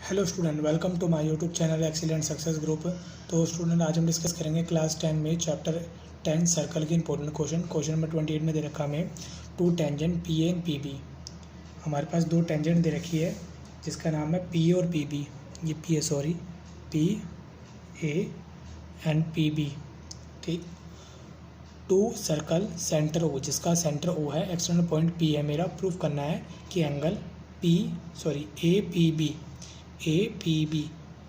Hello student, welcome to my YouTube channel excellent success group. तो student, आज हम discuss करेंगे क्लास 10 में चैप्टर 10 सर्कल के इंपॉर्टेंट क्वेश्चन नंबर 28 में दे रखा हमें two tangent P A and P B. हमारे पास दो टेंजेंट दे रखी है जिसका नाम है पी ए और पी बी। ये P A and P B, ठीक। टू सर्कल सेंटर ओ, जिसका सेंटर ओ है, एक्सटर्नल पॉइंट पी है मेरा। प्रूफ करना है कि एंगल ए पी बी,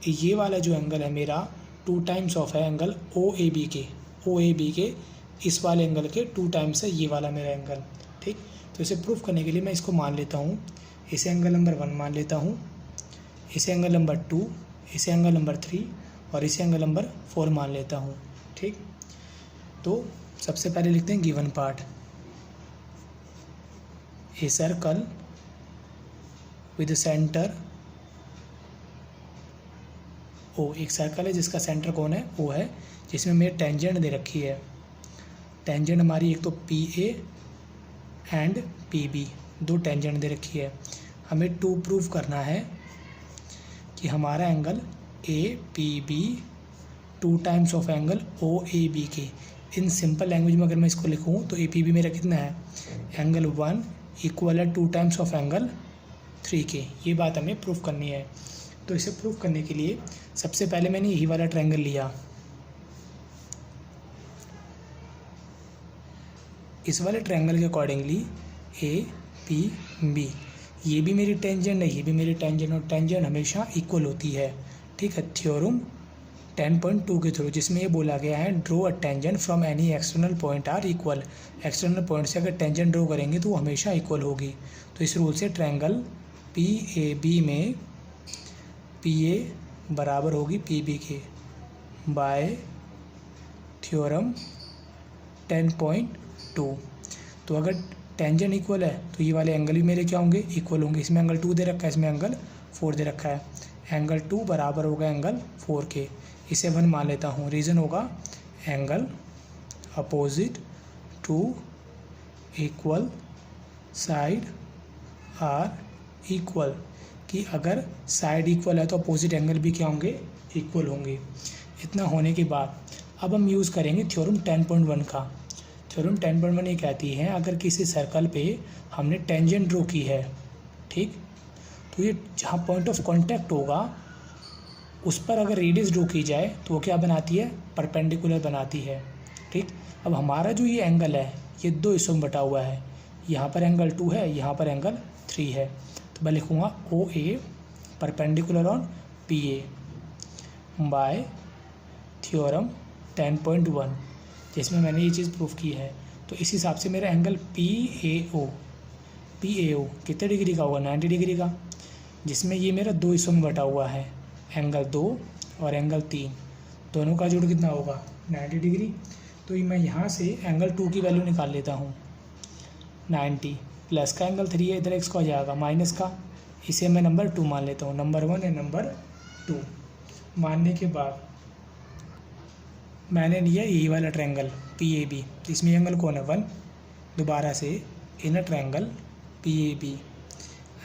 ये वाला जो एंगल है मेरा टू टाइम्स ऑफ है एंगल ओ ए बी के इस वाले एंगल के टू टाइम्स है ये वाला मेरा एंगल, ठीक। तो इसे प्रूफ करने के लिए मैं इसको मान लेता हूँ, इसे एंगल नंबर 1 मान लेता हूँ, इसे एंगल नंबर 2, इसे एंगल नंबर 3 और इसे एंगल नंबर 4 मान लेता हूँ, ठीक। तो सबसे पहले लिखते हैं given part. A circle with centre O, एक सर्कल है जिसका सेंटर कौन है, ओ है, जिसमें मेरी टेंजेंट दे रखी है। टेंजेंट हमारी एक तो P A and P B, दो टेंजेंट दे रखी है। हमें टू प्रूफ करना है कि हमारा angle A P B two times of angle O A B के। इन सिंपल लैंग्वेज में अगर मैं इसको लिखूँ तो ए पी बी मेरा कितना है, एंगल 1 इक्वल है टू टाइम्स ऑफ एंगल 3 के। ये बात हमें प्रूफ करनी है। तो इसे प्रूफ करने के लिए सबसे पहले मैंने यही वाला ट्रायंगल लिया, इस वाले ट्रायंगल के अकॉर्डिंगली ए पी बी, ये भी मेरी टेंजेंट है, ये भी मेरी टेंजेंट, और टेंजेंट हमेशा इक्वल होती है, ठीक है। थ्योरम 10.2 के थ्रू, जिसमें ये बोला गया है draw a tangent from any external point are equal. External point से अगर टेंजेंट ड्रो करेंगे तो वो हमेशा इक्वल होगी। तो इस रूल से ट्रायंगल पी ए बी में पी ए बराबर होगी पी बी के बाय थ्योरम 10.2। तो अगर टेंजेंट इक्वल है तो ये वाले एंगल भी मेरे क्या होंगे, इक्वल होंगे। इसमें एंगल 2 दे रखा है, इसमें एंगल 4 दे रखा है। एंगल 2 बराबर होगा एंगल 4 के। इसे 1 मान लेता हूँ। रीज़न होगा angle opposite to equal side are equal, कि अगर साइड इक्वल है तो अपोजिट एंगल भी क्या होंगे, इक्वल होंगे। इतना होने के बाद अब हम यूज़ करेंगे थ्योरम 10.1 का। थ्योरम 10.1 ये कहती है अगर किसी सर्कल पे हमने टेंजेंट ड्रॉ की है, ठीक, तो ये जहाँ पॉइंट ऑफ कांटेक्ट होगा उस पर अगर रेडियस ड्रॉ की जाए तो वो क्या बनाती है, परपेंडिकुलर बनाती है, ठीक। अब हमारा जो ये एंगल है ये दो हिस्सों में बटा हुआ है, यहाँ पर एंगल 2 है, यहाँ पर एंगल 3 है। तो मैं लिखूँगा O A perpendicular on P A by theorem 10.1, जिसमें मैंने ये चीज़ प्रूफ की है। तो इस हिसाब से मेरा एंगल पी ए ओ कितने डिग्री का होगा, 90 डिग्री का, जिसमें ये मेरा दो हिस्सों में बटा हुआ है, एंगल 2 और एंगल 3, दोनों का जोड़ कितना होगा, 90 डिग्री। तो मैं यहाँ से एंगल 2 की वैल्यू निकाल लेता हूँ, 90 प्लस का एंगल 3 है, इधर एक्स का हो जाएगा माइनस का, इसे मैं नंबर 2 मान लेता हूँ। नंबर 1 है नंबर 2 मानने के बाद मैंने लिया यही वाला ट्रायंगल पी ए बी, इसमें एंगल कौन है, 1। दोबारा से inner triangle P A B,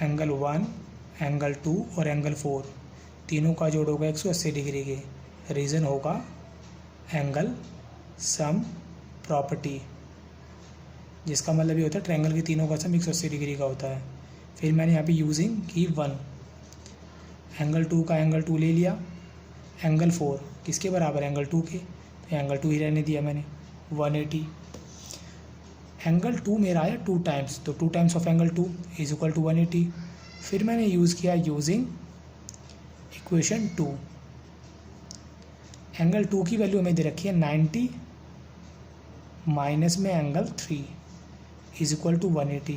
angle 1, angle 2 और एंगल 4, तीनों का जोड़ होगा 180 डिग्री के। रीज़न होगा एंगल सम प्रॉपर्टी, जिसका मतलब ये होता है ट्रायंगल के तीनों का सम 180 डिग्री का होता है। फिर मैंने यहाँ पे यूजिंग की 1, एंगल 2 का एंगल 2 ले लिया, एंगल 4 किसके बराबर, एंगल 2 के, तो एंगल 2 ही रहने दिया मैंने, 180। एंगल 2 मेरा आया 2 टाइम्स, तो 2 times of angle 2 is equal to 180। फिर मैंने यूज़ किया यूजिंग इक्वेशन 2, एंगल 2 की वैल्यू हमें दे रखी है 90 माइनस में एंगल 3 इज इक्वल टू 180।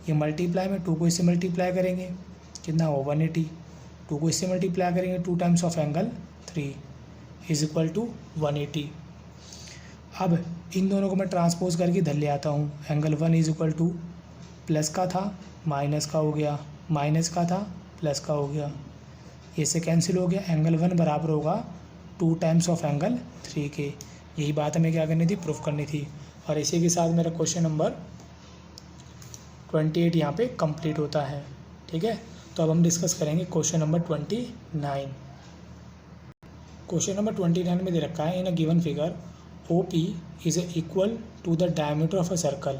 ये मल्टीप्लाई में 2 को इससे मल्टीप्लाई करेंगे कितना हो, 180, 2 को इससे मल्टीप्लाई करेंगे 2 times of angle 3 is equal to 180। अब इन दोनों को मैं ट्रांसपोज करके इधर ले आता हूँ। Angle 1 is equal two plus का था माइनस का हो गया, माइनस का था प्लस का हो गया, ये से कैंसिल हो गया। एंगल 1 बराबर होगा 2 टाइम्स ऑफ एंगल 3 के। यही बात हमें क्या करनी थी, प्रूफ करनी थी। और इसी के साथ मेरा क्वेश्चन नंबर 28 यहाँ पे कंप्लीट होता है, ठीक है। तो अब हम डिस्कस करेंगे क्वेश्चन नंबर 29। क्वेश्चन नंबर 29 में दे रखा है, in a given figure O P is equal to the diameter of a circle.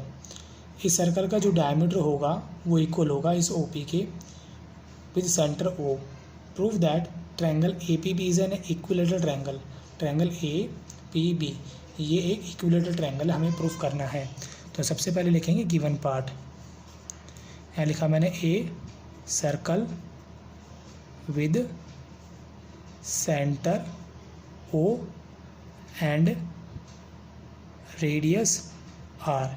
इस सर्कल का जो डायमीटर होगा वो इक्वल होगा इस ओ पी के with centre O. Prove that triangle A P B is an equilateral triangle. Triangle A P B ये एक इक्विलेटरल ट्रायंगल हमें प्रूव करना है। तो सबसे पहले लिखेंगे गिवन पार्ट। यहाँ लिखा मैंने a circle with centre O and radius R.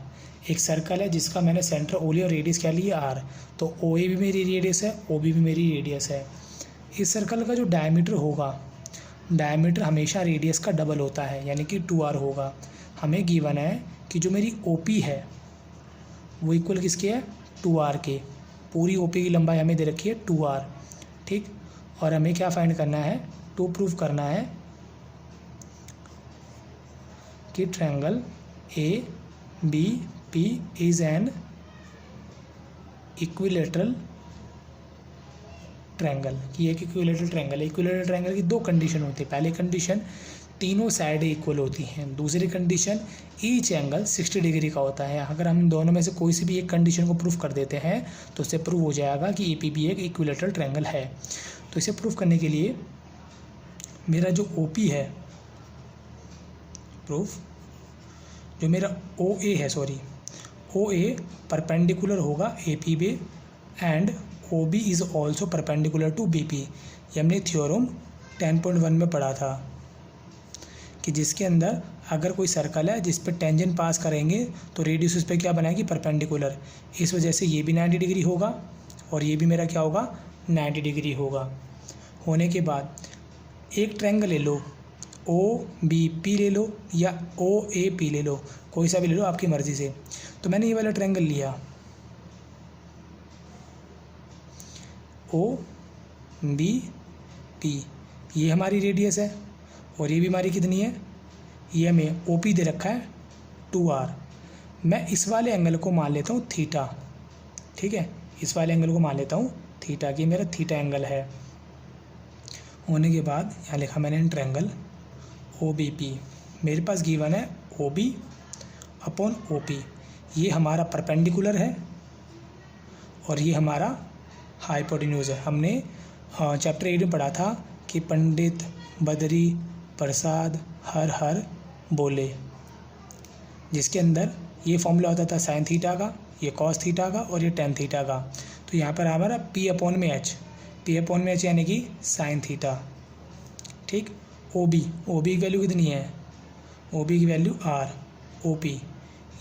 एक सर्कल है जिसका मैंने सेंटर ओ लिया और रेडियस क्या लिया आर। तो ओ ए भी मेरी रेडियस है, ओ बी भी मेरी रेडियस है। इस सर्कल का जो डायमीटर होगा, डायमीटर हमेशा रेडियस का डबल होता है, यानी कि 2r होगा। हमें गिवन है कि जो मेरी ओ पी है वो इक्वल किसके है, 2r के। पूरी ओ पी की लंबाई हमें दे रखी है 2r, ठीक। और हमें क्या फाइंड करना है, टू प्रूव करना है कि triangle A B P is an equilateral triangle, कि एक इक्विलेटरल ट्रायंगल है। इक्विलेटरल ट्रायंगल की दो कंडीशन होती है। पहली कंडीशन तीनों साइड इक्वल होती हैं, दूसरी कंडीशन ईच एंगल 60 डिग्री का होता है। अगर हम दोनों में से कोई सी भी एक कंडीशन को प्रूफ कर देते हैं तो उससे प्रूव हो जाएगा कि ए पी बी एक इक्विलेटरल ट्रायंगल है। तो इसे प्रूफ करने के लिए मेरा जो ओ पी है, प्रूफ जो मेरा ओ ए है, ओ ए परपेंडिकुलर होगा A P B and O B is also perpendicular to B P. ये हमने थ्योरम 10.1 में पढ़ा था कि जिसके अंदर अगर कोई सर्कल है जिस पर टेंजेंट पास करेंगे तो रेडियस उस पर क्या बनाएगी, परपेंडिकुलर। इस वजह से ये भी 90 डिग्री होगा और ये भी मेरा क्या होगा, 90 डिग्री होगा। होने के बाद एक ट्रायंगल ले लो, ओ बी पी ले लो या ओ ए पी ले लो, कोई सा भी ले लो आपकी मर्ज़ी से। तो मैंने ये वाला ट्रायंगल लिया, ओ बी पी, ये हमारी रेडियस है और ये भी हमारी कितनी है, ये हमें ओ पी दे रखा है 2r। मैं इस वाले एंगल को मान लेता हूँ थीटा, ठीक है। इस वाले एंगल को मान लेता हूँ थीटा, कि मेरा थीटा एंगल है। होने के बाद यहाँ लिखा मैंने ट्रायंगल ओ बी पी। मेरे पास गिवन है O B upon O P. ये हमारा परपेंडिकुलर है और ये हमारा हाइपोटेन्यूज़ है। हमने चैप्टर 8 में पढ़ा था कि पंडित बदरी प्रसाद हर हर बोले, जिसके अंदर ये फॉर्मूला होता था साइन थीटा का, ये कॉस थीटा का और ये टेन थीटा का। तो यहाँ पर हमारा पी अपॉन में एच यानी कि साइन थीटा, ठीक। ओ बी की वैल्यू कितनी है, ओ बी की वैल्यू आर, ओ पी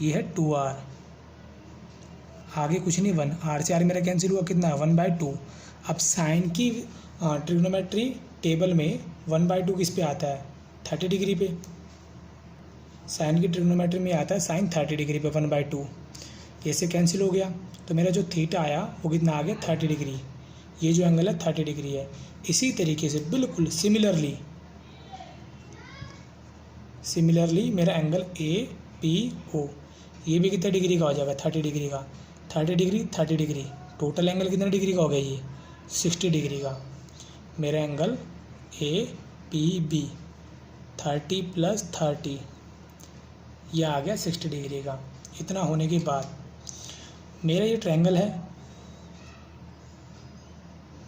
ये है 2r, आगे कुछ नहीं, 1 आर से आर मेरा कैंसिल हुआ, कितना 1/2। अब साइन की ट्रिग्नोमेट्री टेबल में 1/2 किस पे आता है, 30 डिग्री पे। साइन की ट्रिग्नोमेट्री में आता है साइन 30 डिग्री पे 1/2। ये से कैंसिल हो गया, तो मेरा जो थीटा आया वो कितना आ गया, 30 डिग्री। ये जो एंगल है 30 डिग्री है। इसी तरीके से बिल्कुल सिमिलरली मेरा एंगल ए पी ओ, ये भी कितने डिग्री का हो जाएगा, 30 डिग्री का। 30 डिग्री टोटल एंगल कितने डिग्री का हो गया, ये 60 डिग्री का। मेरा एंगल ए पी बी 30 + 30 ये आ गया 60 डिग्री का। इतना होने के बाद मेरा ये ट्रायंगल है,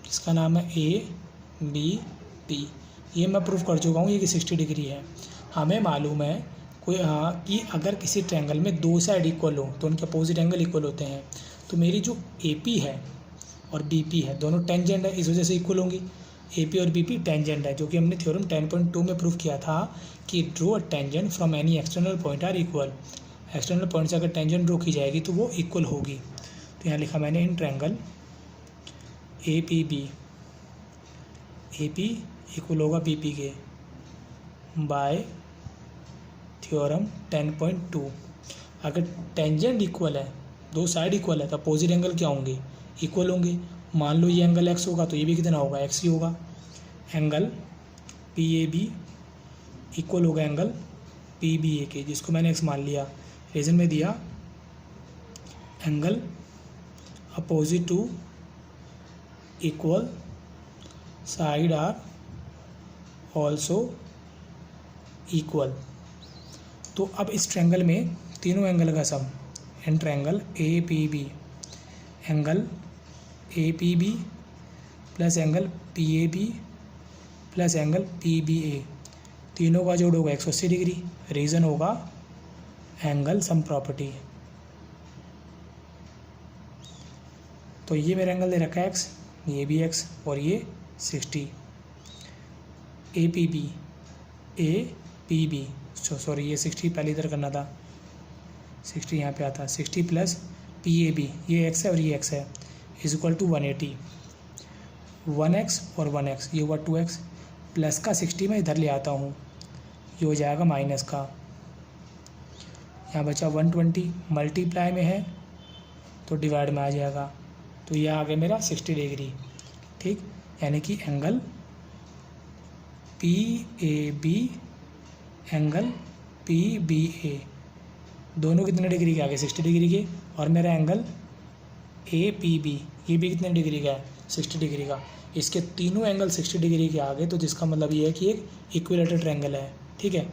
इसका नाम है ए बी पी। ये मैं प्रूफ कर चुका हूँ ये कि 60 डिग्री है। हमें मालूम है कि अगर किसी ट्रायंगल में दो साइड इक्वल हो तो उनके अपोजिट एंगल इक्वल होते हैं। तो मेरी जो ए पी है और बी पी है दोनों टेंजेंट है, इस वजह से इक्वल होंगी। ए पी और बी पी टेंजेंट है, जो कि हमने थ्योरम 10.2 में प्रूफ किया था कि draw a tangent from any external point are equal. External point से अगर टेंजेंट ड्रो की जाएगी तो वो इक्वल होगी। तो यहाँ लिखा मैंने in triangle A P B, A P equal होगा बी पी के बाय थ्योरम 10.2। अगर टेंजेंट इक्वल है, दो साइड इक्वल है, तो अपोजिट एंगल क्या होंगे, इक्वल होंगे। मान लो ये एंगल x होगा तो ये भी कितना होगा, x ही होगा। Angle P A B equal होगा एंगल पी बी ए के, जिसको मैंने x मान लिया। रीजन में दिया angle opposite to equal side are also equal. तो अब इस ट्रायंगल में तीनों एंगल का sum and triangle A P B, angle A P B plus angle P A B plus angle P B A, तीनों का जोड़ होगा 180 डिग्री। रीज़न होगा एंगल सम प्रॉपर्टी। तो ये मेरा एंगल दे रखा है x, ये भी x और ये 60। ए पी बी सॉरी ये 60 पहले इधर करना था, 60 यहाँ पे आता, 60 प्लस पी ए बी, ये x है और ये x है, इज इक्वल टू 180। 1x और 1x, ये हुआ 2x प्लस का 60 में इधर ले आता हूँ, ये हो जाएगा माइनस का। यहाँ बचा 120, मल्टीप्लाई में है तो डिवाइड में आ जाएगा, तो ये आ गया मेरा 60 डिग्री। ठीक, यानी कि angle P A B angle P B A दोनों कितने डिग्री के आ गए? 60 डिग्री के। और मेरा एंगल ए पी बी ये भी कितने डिग्री का है? 60 डिग्री का। इसके तीनों एंगल 60 डिग्री के आ गए, तो जिसका मतलब ये है कि एक इक्विलेटरल ट्रायंगल है। ठीक है,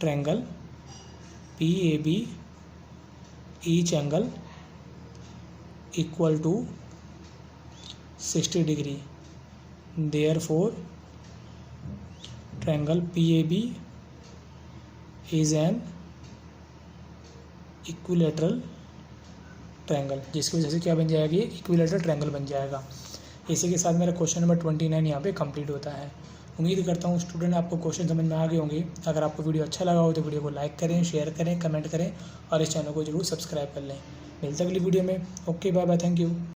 triangle P A B each angle equal to 60 degree, therefore triangle P A B is an equilateral triangle, जिसकी वजह से क्या बन जाएगा? ये इक्विलेटरल ट्रायंगल बन जाएगा। इसी के साथ मेरा क्वेश्चन नंबर 29 यहाँ पे कंप्लीट होता है। उम्मीद करता हूँ स्टूडेंट आपको क्वेश्चन समझ में आ गए होंगे। अगर आपको वीडियो अच्छा लगा हो तो वीडियो को लाइक करें, शेयर करें, कमेंट करें और इस चैनल को जरूर सब्सक्राइब कर लें। मिलते हैं अगली वीडियो में। Okay, bye bye, thank you.